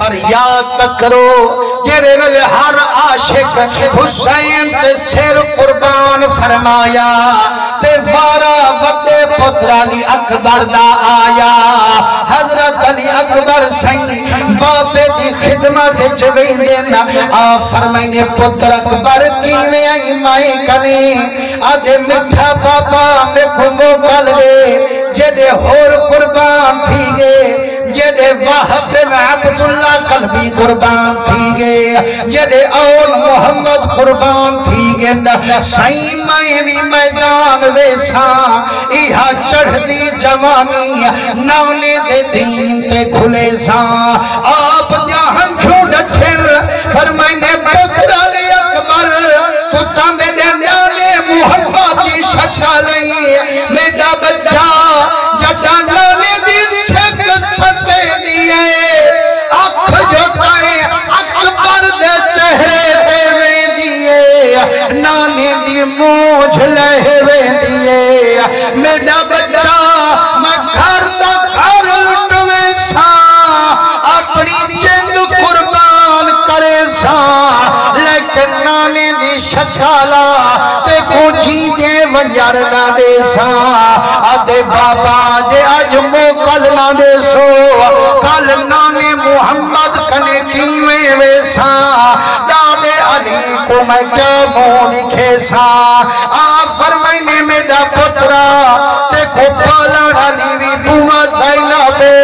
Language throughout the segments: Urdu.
اور یاد کرو جڑے ویلے ہر عاشق حسین تے سر قربان فرمایا تے وارا وڈے پتر علی اکبر دا آیا حضرت علی اکبر سائیں بابے دی خدمت وچ ویندے نا آ فرمائنے پتر اکبر کیویں آئی مائیں کنے آدے میٹھا بابا میں کھمو کل گے جڑے ہور قربان تھی گے جڑے واحد بن عبداللہ قلبی قربان تھی گے جڑے اول محمد قربان تھی گے سائیں میں بھی میدان ویسا ایہا چڑھ دی جوانی نونے دے دین تے کھلے سا آپ جہاں چھوڑ ٹھر فرمائنے پتر علی اکبر تو تمہیں نانے محمد کی شکلیں میرا بچہ جڑا نانے دی شک ستے دیئے اکھ جھکائے اکبر دے چہرے دے میں دیئے نانے دی موجھ لہے میں دیئے میرا بچہ میں گھر دا گھر لٹوے سا اپنی جند قربان کرے سا لیکن نانے دی شکالا تے کونچی دے ونجر نہ دے سا آدھے بابا جے آج موکل نہ دے سو کل نانے محمد کنے کیویں ویسا دادے علی کو میں کیا مون کھیسا آپ فرمائنے میرا پترا تے کو پالان علی بھی بوا زینبے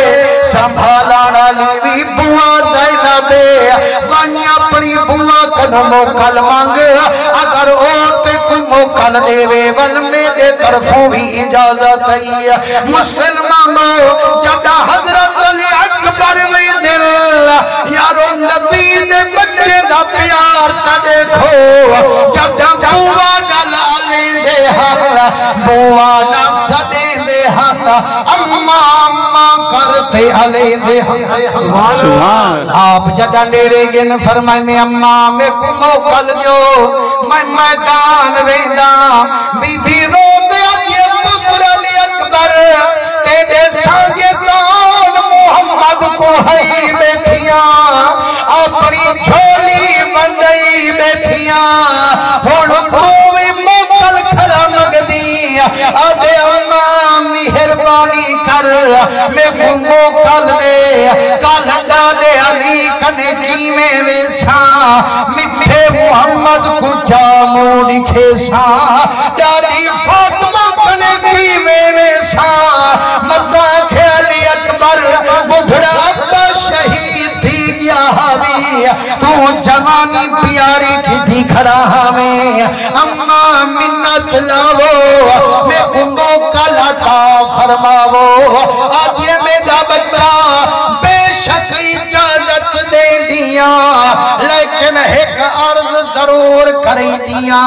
سنبھالان علی بھی بوا زینبے وانی اپنی بوا کنو موکل مانگ اگر اوٹے کو موکل دے وے ول میرے طرفوں بھی اجازت ہے مسلمانوں جڑا حضرت علی اکبر میں دل یارو نبی دے بچے دا پیار تا دیکھو جڑا بوا ڈالا لیں دے ہر بوا نہ سدے دے ہر اما اما کرتے علی دے ہر آپ جڑا نیرے گن فرمائنے اما میں کو موکل جو میں میدان ویندہ بی بی رو دے آجے پتر علی اکبر تیرے سانگے دان محمد کو ہائی بیٹھیاں اپنی جھولی بندئی بیٹھیاں ہون کوئی موکل کھڑا مگدی آدھے اماں مہربانی کر میں کو موکل دے کل دادے علی کنے جیمیں ویسا مٹھے محمد کو جامو لکھے سا ڈاڑی فاطمہ کنے جیمیں ویسا مدہ علی اکبر بڑھڑا ابا شہید تھی گیا حاوی تو جوانی پیاری کی تھی کھڑا ہمیں اما منت لاؤ میں امو کل عطا فرماؤ آج یہ میرا بچہ بے شک اجازت دے دیا لیکن ایک عرض ضرور کریں دیا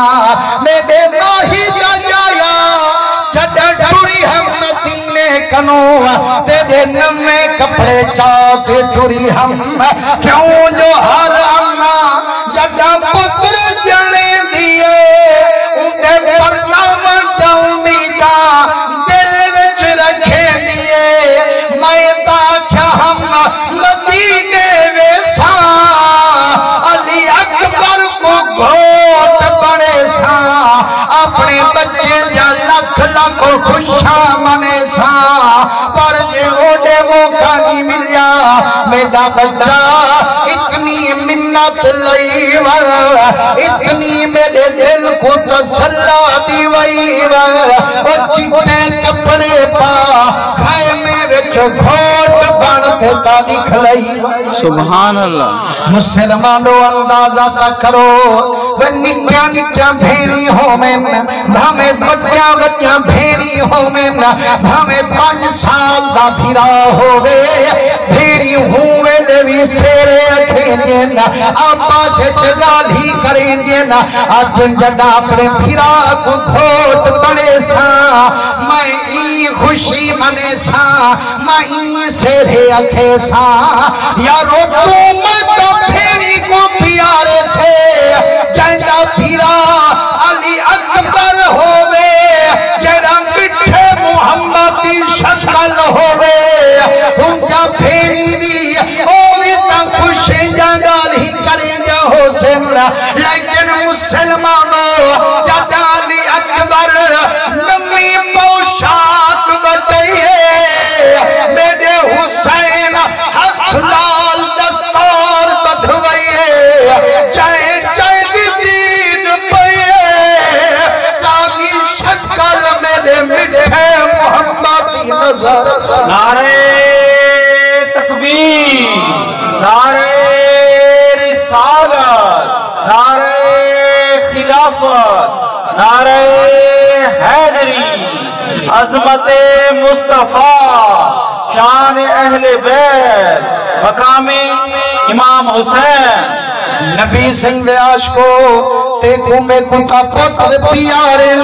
میرے ماہی جا جایا جڑا ڈھوڑی ہم مدینے کنو تیرے نمے کپڑے چاہتے ڈھوڑی ہم کیوں جو ہر اممہ جڑا پتر جنے دیئے انہیں پرنامہ جاؤمیدہ دل وچ رکھے دیئے میں تاکہ ہم مدینے ویسا علی اکبر کو گھوٹ بڑے سا اپنے بچے جا لکھ لکھ خوشا منے سا پر جے اوڈے موقع نہیں ملیا میرا بچہ اتنی منت لئی اتنی میرے دل کو تسلا دی وئی او چٹے کپڑے پا کھائے میں وچ گھوٹ بڑھتے تا دکھ لئی سبحان اللہ مسلمانوں اندازہ تا کرو وہ نکیا نکیا بھیری ہو میں بھامے بٹیا بٹیا بھیری ہو میں بھامے 5 سال دا بھیرا ہوئے بھیری ہوئے دوی سیرے رکھیں جینا آپا سے چگال ہی کریں جینا آجن جڑا اپنے بھیرا کو گھوٹ پڑے سا میں ای خوشی منے سا میں ای سیرے رکھے سا یارو تو میں تو بھیری کو پیارے سے جائندہ بھیرا علی اکبر ہوئے جڑا مٹھے محمدی شکل ہوئے ان کا بھیری بھی ہوئے تا لیکن مسلمانوں جدا علی اکبر نمی پوشاک بتائیے میرے حسین ہاتھ لال دستار بدھوئیے چاہے چاہے دید پئیے ساگی شکل میرے مٹھے محمدی نظر نعرہ تکبیر، نعرہ رسالت، نعرہ خلافت، نعرہ حیدری، عظمت مصطفیٰ، شان اہل بیت، مقام امام حسین۔ نبی سنگ ویاش کو تیکو میں کتا پتر پیارن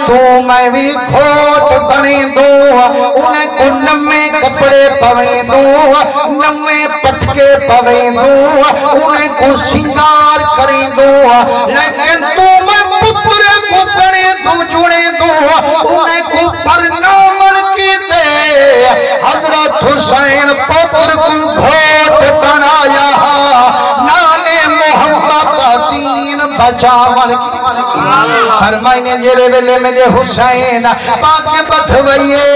تو میں بھی کھوٹ بنے دوں انہیں کو نمے کپڑے پویں دوں نمے پٹکے پویں دوں انہیں کو سنگار کریں دوں لیکن تو میں پتر کو بنے دوں جڑے دوں انہیں کو پرنامن کی دے حضرت حسین پتر کو گھوٹ بنایا دین بچاون فرمائنے جرے ویلے میرے حسین پاک بدھوئیے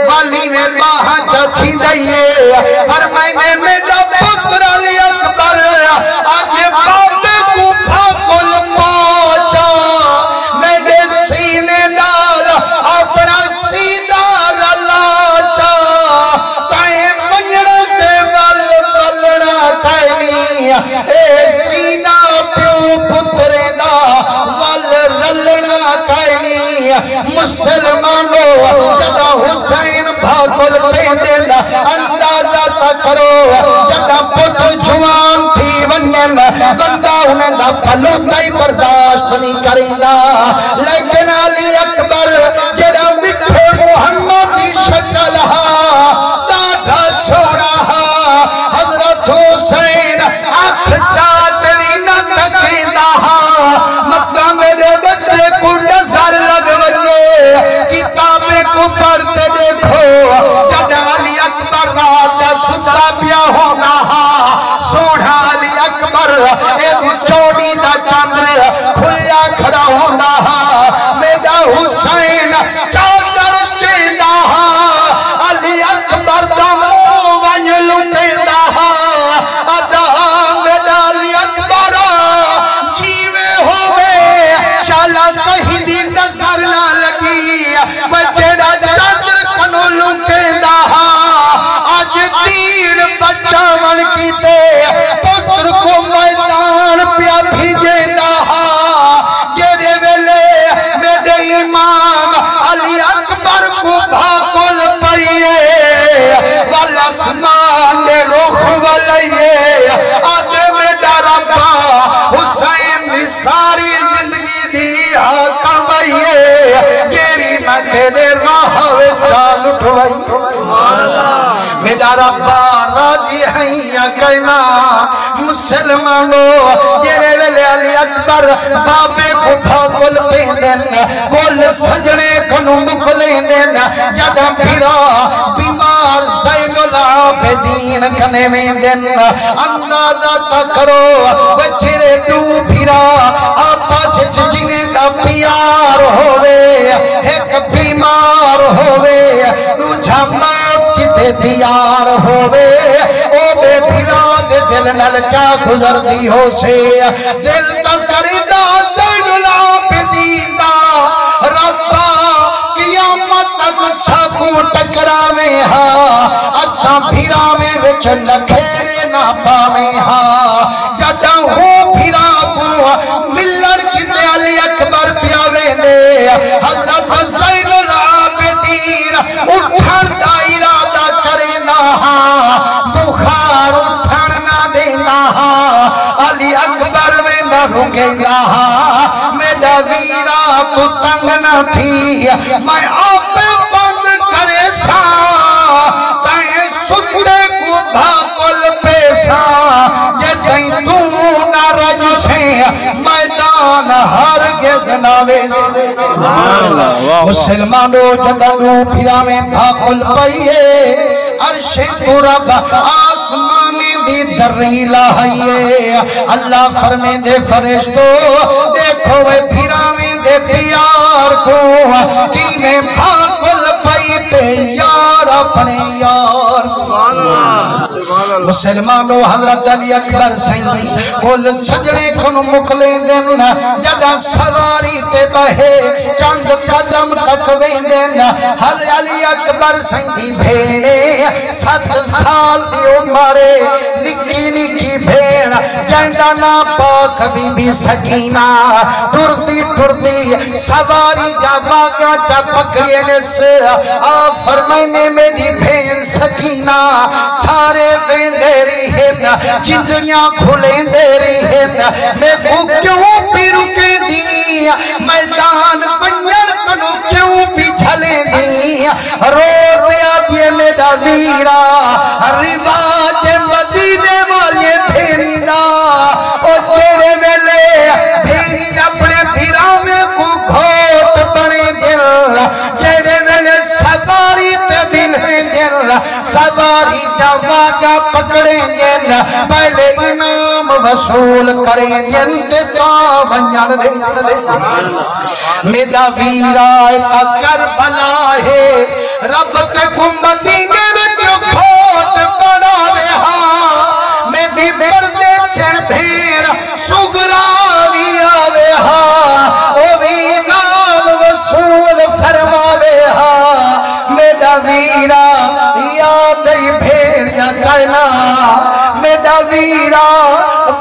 والی میں باہاں چکھی دئیے فرمائنے میرا پتر علی اکبر آج بابے کو بھاکل پہنچا میرے سینے ڈال اپنا سینہ رلاچا تائیں منجڑ دے والنا کھائنی اے سینہ پترے دا وال رلنا کائنی مسلمانوں جدا حسین بھاکل پیندن اندازہ تا کرو جدا پتر جوان تھی ونین بندہ انہیں دا پھلو تائی برداشت نہیں کریندہ لیکن علی اکبر جدا مٹھے محمدی شکل داڑھا سوڑا حضرت حسین آنکھ چاٹنی نہ مکہ میرے بچے کو نظر لگ بچے کتابیں کو پڑھتے دیکھو جڑا علی اکبر رات ستا پیا ہونا سوڑا علی اکبر ایک چوڑی دا چاندر کھلیا کھڑا ہونا میرا حسین چادر چیندہ علی اکبر دا مووان لٹیندہ ادا میرا علی اکبر شالا کہیں دی نظر نہ لگی بچڑا چادر کنو لکیندہ آج تیر بچہ من کی تے پتر کو میدان پیا بھیجیندہ جیرے ویلے میرے امام علی اکبر کو بھاکل پئیے والاسمان نے رخ والئیے آدھے میں ڈرابا حسین نے ساری زندگی دیا کمائیے جیری میں تیرے راہ چال اٹھوائی میرا ربا راضی ہیں یا کہنا مسلمانوں جیرے ویلے علی اکبر بابے کو بھاکل پیندن گل سجنے کنو مکلیندن جڑا پھرا بیمار زین العابدین کنے میندن اندازہ تا کرو بچھرے دو پھرا آپا سے جنہیں کا پیار ہوئے ایک بیمار ہوئے نو جھمات کتے دیار ہوئے او بے پھرا دے دل نل کیا گزر دی ہو سے دل تا کردہ زین العابدین ربا قیامت تک ساکوں ٹکرا میں اساں پھرا میں وچ لکھیرے نہ پا میں جڑا ہوں پھرا کو ملن کتے علی اکبر پیاوے دے حضرت زین العابدین اٹھن دا ارادہ کرینا بخار اٹھن نہ دینا علی اکبر میں نہ رکینا میرا ویرا کو تنگ نہ تھی میں آپ بند کرے سا تائیں سکڑے کو بھاکل پیسا جتائیں تو نہ رج سے میدان ہرگز ناوے مسلمانوں جدنو پھرا میں بھاکل پئیے عرش تو رب آسمانی دی دری لائیے اللہ فرمے دے فرشتو دیکھو اے بھیراویں دے پیار کو کی میں پاکل پائی پہ یار اپنے یار مسلمانوں حضرت علی اکبر سائیں کل سجنے کن مکلے دن جڑا سواری تے بہے چند قدم تک ویندن حضرت علی اکبر سائیں بھیڑے 7 سال دی عمرے نکی نکی بھیڑ جائندہ نا پاک بی بی سکینہ ٹرتی ٹرتی سواری جا باگا چا پکڑیے نس فرمائنے میری بھیڑ سکینہ سارے ویندے رہی ہیں چندریاں کھلیں دے رہی ہیں میں کو کیوں بھی رکے دی میدان پنجر کنو کیوں بھی جھلیں دی رو ریا دیے میرا ویرا رواج مدینے والے بھیری دا او تیرے ویلے بھیری اپنے بھیرامے کو گھوٹ بنے دل تیرے ویلے سواری تے بلے دل سواری جواگا پکڑیں گے پہلے انعام وصول کریں گے تو ونجن دے میرا ویرا ایتا کربلا ہے رب تے مدینے میں جو کھوٹ بڑا ویہا میری بردے سن بھیر سگراوی آویہا او بھی انعام وصول فرما ویہا میرا ویرا یاد ہی بھیڑ یا کہنا میرا ویرا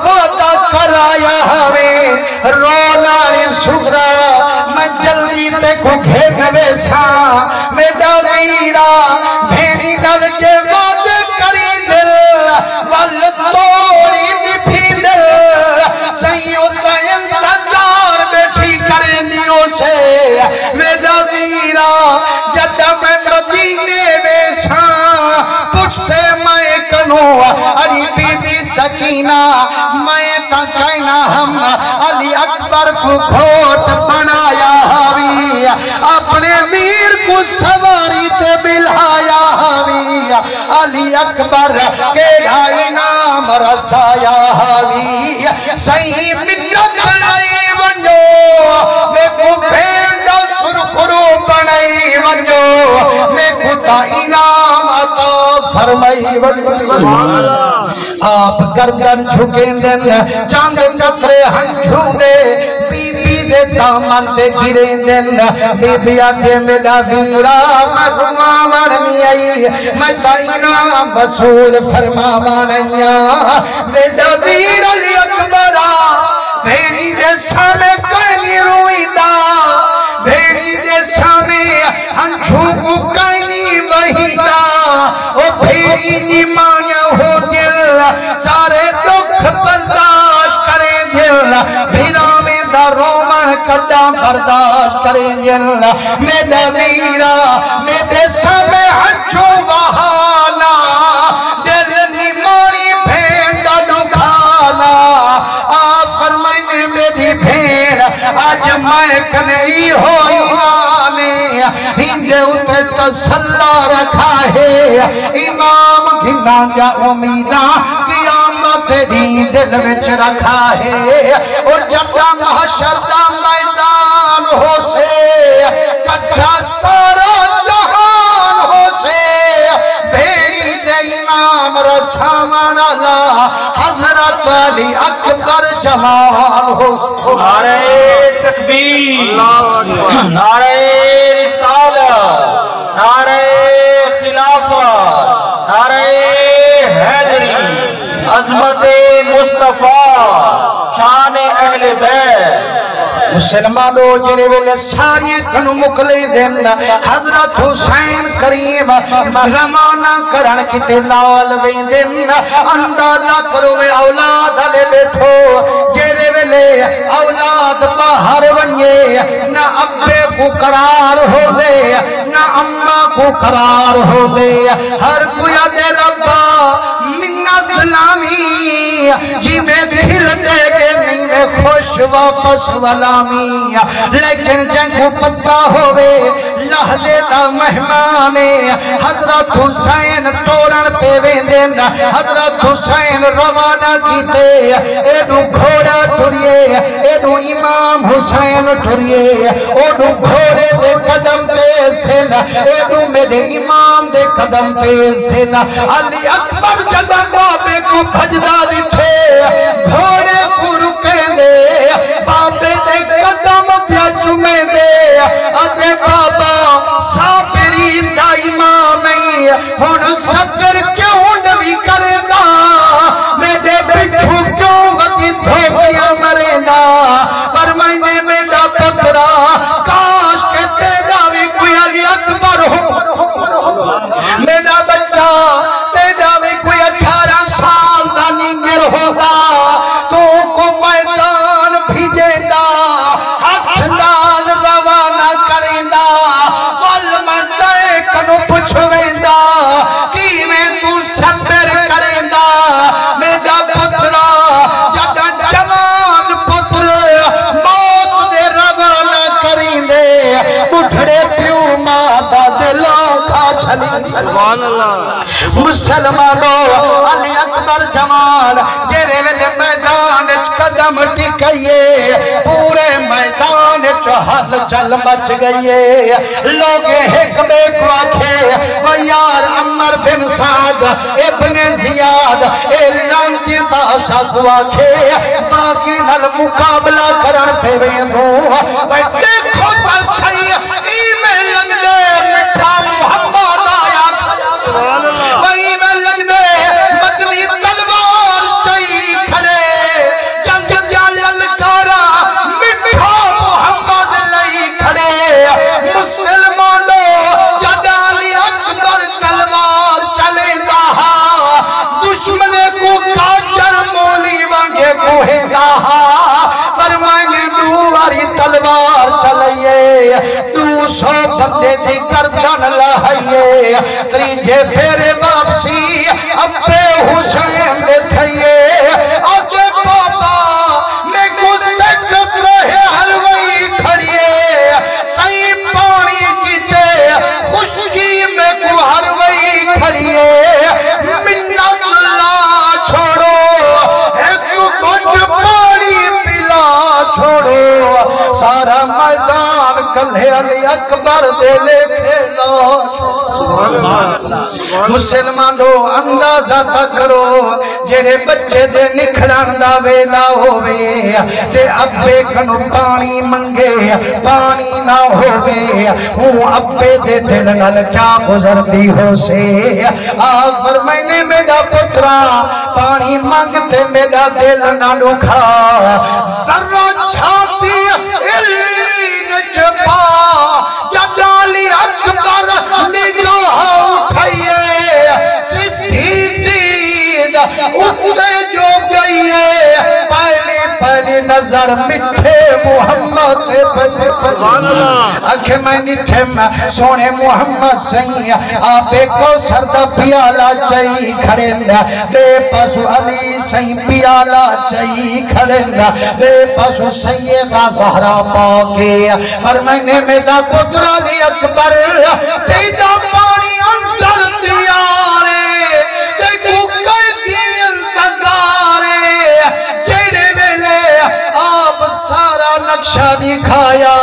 وعدہ کرایا ہمیں رونا سگرا میں جلدی تے کو گھن ویسا میرا ویرا بھیڑی ڈل کے وعدہ کری دل وال توڑی بھی دل سیوں تا انتظار بیٹھی کریں دیوں سے میرا ویرا جب میں مدینے ویسا پوچھ سے میں کنوں علی بی بی سکینہ میں تا کہنا ہم علی اکبر کو گھوٹ بنایا ہوئی اپنے میر کو سواری تے بلھایا ہوئی علی اکبر کے ڈھائی نام رسایا ہوئی صحیح منت لائی ونجو میں کو بھینڈا سرخرو بنائی ونجو میں کو تا انعام عطا فرمائی ونجو آپ گردن جھکیں دن چاند چترے ہنجھوں دے بی بی دے دامن دے گریں دن بی بی آتے میرا ویرا مرما مرمی آئی میں تا انعام وصول فرما مانیا میرا ویر علی اکبرہ بھیڑی دے سامے کہیں روئی دا بھیڑی دے سامے ہنجھوں کو کہیں وہی دا او بھیڑی نیمانیا ہو دل سارے دکھ برداشت کریں دل بھیرا میں دا رومن کٹا برداشت کریں دل میرا ویرا میرے سامے ہنچو بہانا دل نیمانی بھینڈا ڈکھانا آپ فرمائنے میری بھین آج میں کنئی ہوئی نامی ہندے اتے تسلہ رکھا ہے امام گھنا جا امیدہ قیامت دی دل وچ رکھا ہے اور جب محشر دا میدان ہو سے کٹھا سارا جہان ہو سے بھیڑی دے انعام رسامان اللہ حضرت علی اکبر جمال ہو سے نعرہ تکبیر نعرہ رسالت نعرہ خلافت نعرہ حیدری عظمت مصطفیٰ شان اہل بیت مسلمانوں جنہیں ویلے ساری کنو مکلے دن حضرت حسین کریم روانہ کرن کتے نال ویندن اندازہ کرو میں اولاد علی بیٹھو جنہیں ویلے اولاد باہر ونیے نہ ابے کو قرار ہو دے نہ اماں کو قرار ہو دے ہر کوئی دے ربا منت لامی جی میں دل دے کے نہیں میں خوش واپس والامی لیکن جنگو پتہ ہوئے لحظے دا مہمانے حضرت حسین ٹورن پہ ویندن حضرت حسین روانہ کیتے ایڈو گھوڑا ٹریے ایڈو امام حسین ٹریے ایڈو گھوڑے دے قدم تیز تھے ایڈو میرے امام دے قدم تیز تھے علی اکبر جدم بابے کو بھجدہ دٹھے گھوڑے کو رکیں دے بابے دے قدم پیا چمیں دے ادھے بابا صابرین دا امام ہے ہون صبر کیوں نبی کرے گا میرے بچھو کیوں غدی دھوکیاں مرے گا فرمائنے میرا پترا کاش کے تیرا بھی کوئی علی اکبر ہو میرا بچہ تیرا بھی کوئی 18 سال دا نینگر ہوگا تو کو میدان بھیجے گا ہاتھ نال روانہ کرے گا والمندے کنو پچھویں دا کی میں تو صبر کرے گا میرا پترا جدہ جوان پتر موت دے روانہ کریں دے اٹھڑے پیو ماتا دلوں کھا چھلی مسلمانوں علی اکبر جمال جیرے ویلے میدان قدم ٹکئیے پورے میدان حل چل مچ گئیے لوگ ایک بے کو آکھے وہ یار عمر بن سعد ابن زیاد اعلان کی تاشا کو آکھے باقی نل مقابلہ کرن پہ ویندوں وہ دیکھو تا صحیح ایمیں لگ دے مٹھا محمد آیا وہی میں لگ دے مدنی تلوار چاہی کھڑے جنگ دیال للکارا مٹھا محمد لئی کھڑے مسلمانوں جڈالی اکبر تلوار چلے دہا دشمنے کو کاچر مولی وانگے کوہے دہا فرمائنے دواری تلوار چلئیے 200 بندے دی گردن لہائیے تریجے پھیرے واپسی اپنے حسین دے تھئیے آگے بابا میں کو سکت رہے ہر وہی کھڑیے صحیح پانی کیتے خوشکی میں کو ہر وہی کھڑیے منت اللہ چھوڑو ایک کچھ پانی پلا چھوڑو سارا میدان کلھے علی اکبر دے لے کھیلا مسلمانوں اندازہ تا کرو جیرے بچے دے نکھڑان دا ویلا ہوئے تے ابے کنو پانی منگے پانی نہ ہوئے ہوں ابے دے دل نل کیا گزر دی ہو سے فرمائنے میرا پترا پانی مانگتے میرا دل نہ لکھا ذرہ چھاتی نچپا جڈالی اکبر نگاہ اٹھائیے سدھی دید اٹھتے جو گئیے پہلی نظر مٹھے محمد پر اکھے میں نٹھے سونے محمد سہی آپے کو سردہ پیالا چاہی کھڑنا بے پسو علی سہی پیالا چاہی کھڑنا بے پسو سیدہ زہرہ پاکے فرمائنے میرا پتر علی اکبر تیدہ پانی اندر دیارے دیکھو قیدی انتظارے جیرے ویلے آپ سارا نقشہ دکھایا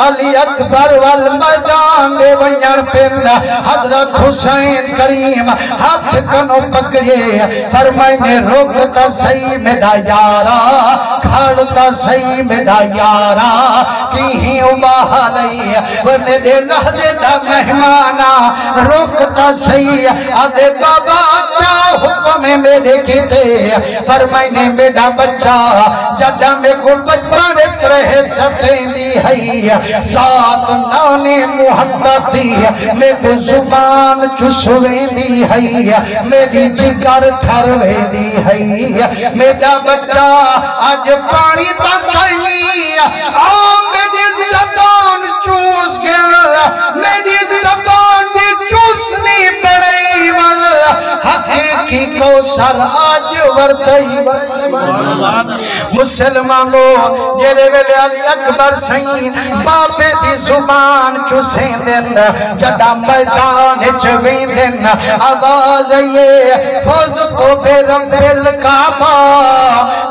علی اکبر والمیدان دے ونجن پن حضرت حسین کریم ہاتھ کنو پکڑے فرمائنے روکتا صحیح میرا یارا کھڑتا صحیح میرا یارا کہیں اباہ لئی وہ میرے لحظے دا مہمانا روکتا صحیح آدھے بابا کیا حکم میرے کیتے فرمائنے میرا بچہ جڈا میں کو بچپن رہے ستیں دی ہے ساتھ نانے محبت دی میں کو زبان چسویں دی ہے میری جگر ٹھرویں دی ہے میرا بچہ آج پانی تکھنی میری زبان چوس گیا میری زبان دی چوسنی پڑی حقیقت کی کوثر آج ورتائی مسلمانوں جڑے ویلے علی اکبر سائیں بابے دی زبان چسیں دن جڑا میدان چویں دن آواز یہ فوز تو بے رب الکعبہ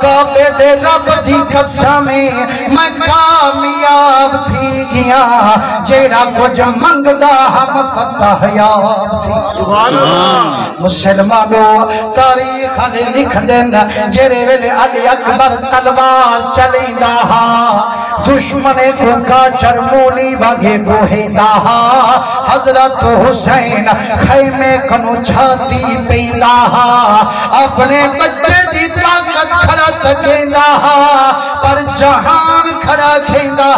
کعبے دے رب دی قسمیں میں کامیاب تھی گیا جیڑا کچھ منگدا ہم فتح یاب تھی مسلمانوں تاریخ علی لکھ دن جیرے ویلے علی اکبر تلوار چلی دہا دشمن کو کاچر مولی بھگے گوہے دہا حضرت حسین خیمے کنو چھاتی پیدا اپنے بچے دی طاقت کھڑا تکیندہ پر جہان کھڑا کھیندہ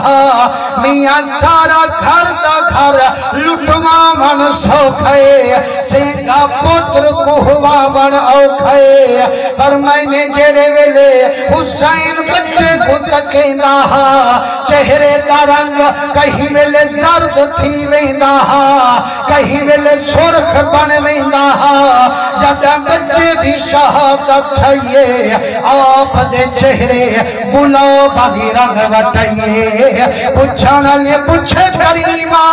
میاں سارا گھر دا گھر لٹوا من سوکھے سینگا پتر کوہوا بن اوکھے فرمائنے جڑے ویلے حسین بچے کو تکیندہ چہرے دا رنگ کہیں ویلے زرد تھی ویندہ کہیں ویلے سرخ بن ویندہ جدہ بچے دی شہادت تھئیے آپ دے چہرے گلاب آگی رنگ وٹائیے پچھانا لے پچھے کریمہ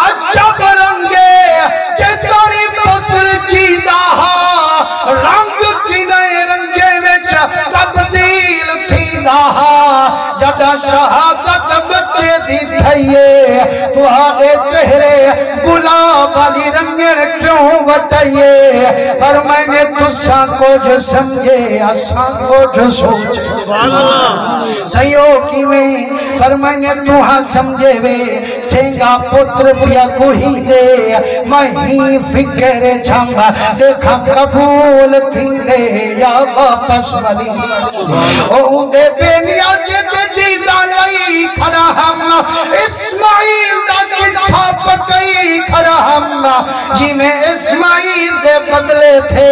عجب رنگے جتنی پتر چیدہ رنگ کی نئے رنگے وچ تبدیل تھیدہ جدہ شہادت بچے دی تھئیے تو آگے چہرے گلاب آلی رنگیں کیوں وٹائیے فرمائنے تساں کو جو سمجھے اساں کو جو سوچے سیو کی میں فرمائنے تو ہاں سمجھے وے سینگا پتر پیا کوئی دے مہی فکر چھمبا دیکھا قبول تھی دے یا واپس ولی او دے بے نیازی دے دیدہ لئی کھڑا ہم اسماعیل دا قصہ پکئی کھڑا ہم جی میں اسماعیل دے بدلے تھے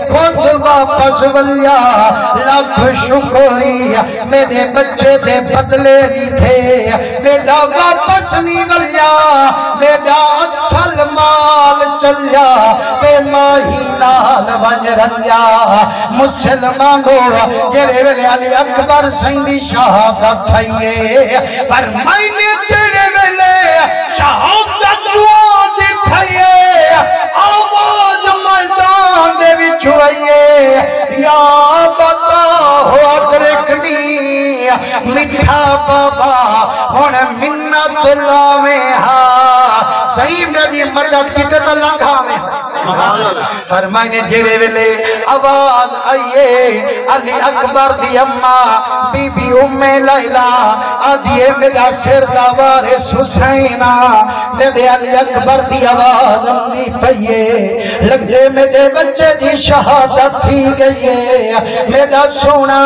خود واپس ولیا لاکھ شکری میرے بچے دے بدلے نہیں تھے میرا واپس نہیں ولیا میرا اصل مال چلیا تے ماہی نال ونج رلیا مسلمانوں جڑے ویلے علی اکبر سائیں دی شہادت تھئیے فرمائنے جڑے ویلے شہادت جوان دی تھئیے آواز میدان دے وچ آئیے یا بتا ہو ادرکنی مٹھا بابا ہن منت لاویں ہاں صحیح میری مدد کی تے لنگھا میں فرمائنے جڑے ویلے آواز آئیے علی اکبر دی اماں بی بی ام لیلہ آدھیے میرا سر دا وارث حسینہ میرے علی اکبر دی آواز امنی پئیے لگ دے میرے بچے دی شہادت تھی گئیے میرا سونا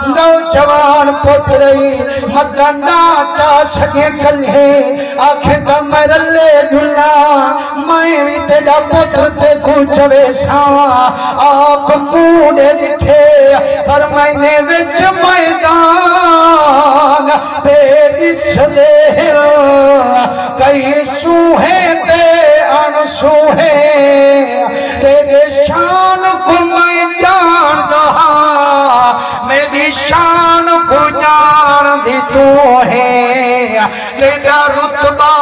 نوجوان پترئی مدنہ چا سجے کلے آنکھیں دا مرلے دھلا میں بھی تیرا پتر تے کچھوے ساں آپ موڑے نٹھے فرمائنے وچ میدان پیڑی سدے کئی سوہیں تے ان سوہیں تیرے شان کو میں جان دہا میری شان کو جان دی تو ہے تیرا رتبہ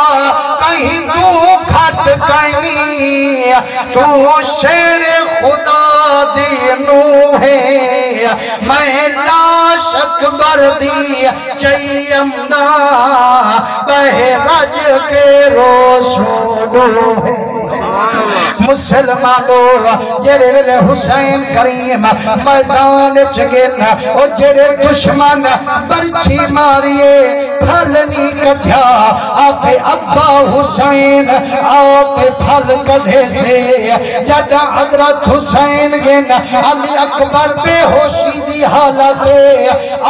کہیں تو کھٹ کہیں تو شیر خدا دینو ہے میں لاش اکبر دی چیمنا بہرج کے رسولو ہے مسلمانوں جڑے ویلے حسین کریم میدان چگن او جڑے دشمن برچھی ماریے پھل نہیں کٹھیا آپ ابا حسین آپ پھل کٹھے سے جڑا حضرت حسین گن علی اکبر بے ہوشی دی حالت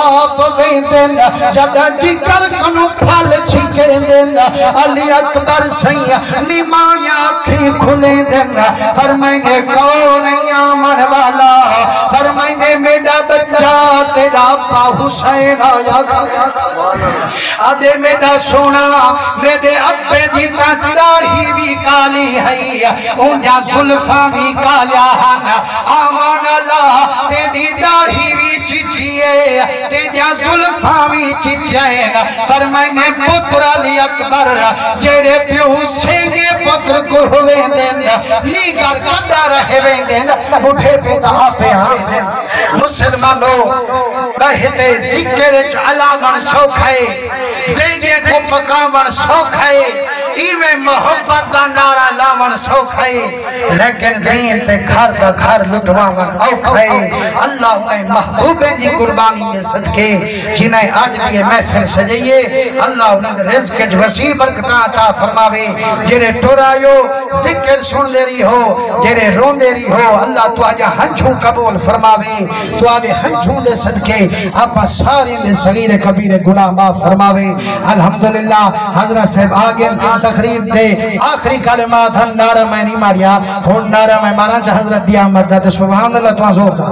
آپ ویندن جڑا جگر کنو پھل چھکے دن علی اکبر سیاں نیمانیاں کھی کھلے دن دن فرمائنے کون آمن والا فرمائنے میرا بچہ تیرا ابا حسین آیا آدھے میرا سونا میرے ابے دیتا داڑھی بھی کالی ہے اونجا زلفاں بھی کالیا ہن آمان اللہ تیری داڑھی بھی چٹھیے تیجا زلفاں بھی چٹھائیں فرمائنے پتر علی اکبر جیرے پیو سینگے پتر کو ہوئے دن نیگر کتا رہے دن بڑھے پیدا پہ آئے مسلمانوں بہتے ذکر علامن سوکھ ہے دیگے کو پکامن سوکھ ہے ایوے محبت دا نارا لامن سوکھ ہے لیکن دین تے گھر دا گھر لٹوامن اوکھ ہے اللہ اے محبوبیں دی قربانی دے صدقے جنہیں آج دیئے محفل سجائیے اللہ انہیں رزق جو وسیع برکتاں عطا فرماوے جنہیں ٹورائیو ذکر سن دے رہی ہو جنہیں رون دے رہی ہو اللہ تو آجا ہنچوں قبول فرماوے تو آجا ہنچوں دے صدقے اپا سارے دے صغیر کبیر گناہ معاف فرماوے الحمدللہ حضرت صاحب آگے تقریر دے آخری کلمات ہم نعرہ میں نہیں ماریا ہون نعرہ میں مارا چاہ حضرت دی آمد دا سبحان اللہ تو زور دا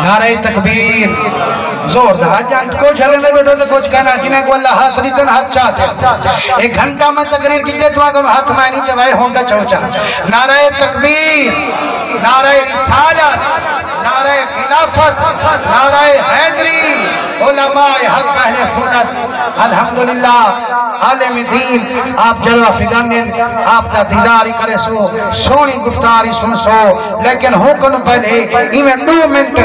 نعرہ تکبیر زور دا کچھ ہلے میں بیٹھو تو کچھ کہنا جنہیں کو اللہ ہاتھ ریتن ہاتھ چاہتے ایک گھنٹہ میں تقریر کی تو آگا ہاتھ میں نہیں چوائے ہوندہ چوچا نعرہ تکبیر نعرہ رسالت نعرہ خلافت نعرہ حیدری علماء حق اہل سنت الحمدللہ عالم دین آپ جلوہ فگانن آپ دا دیداری کرے سو سونی گفتاری سن سو لیکن حکم پہلے ایمیں 2 منٹ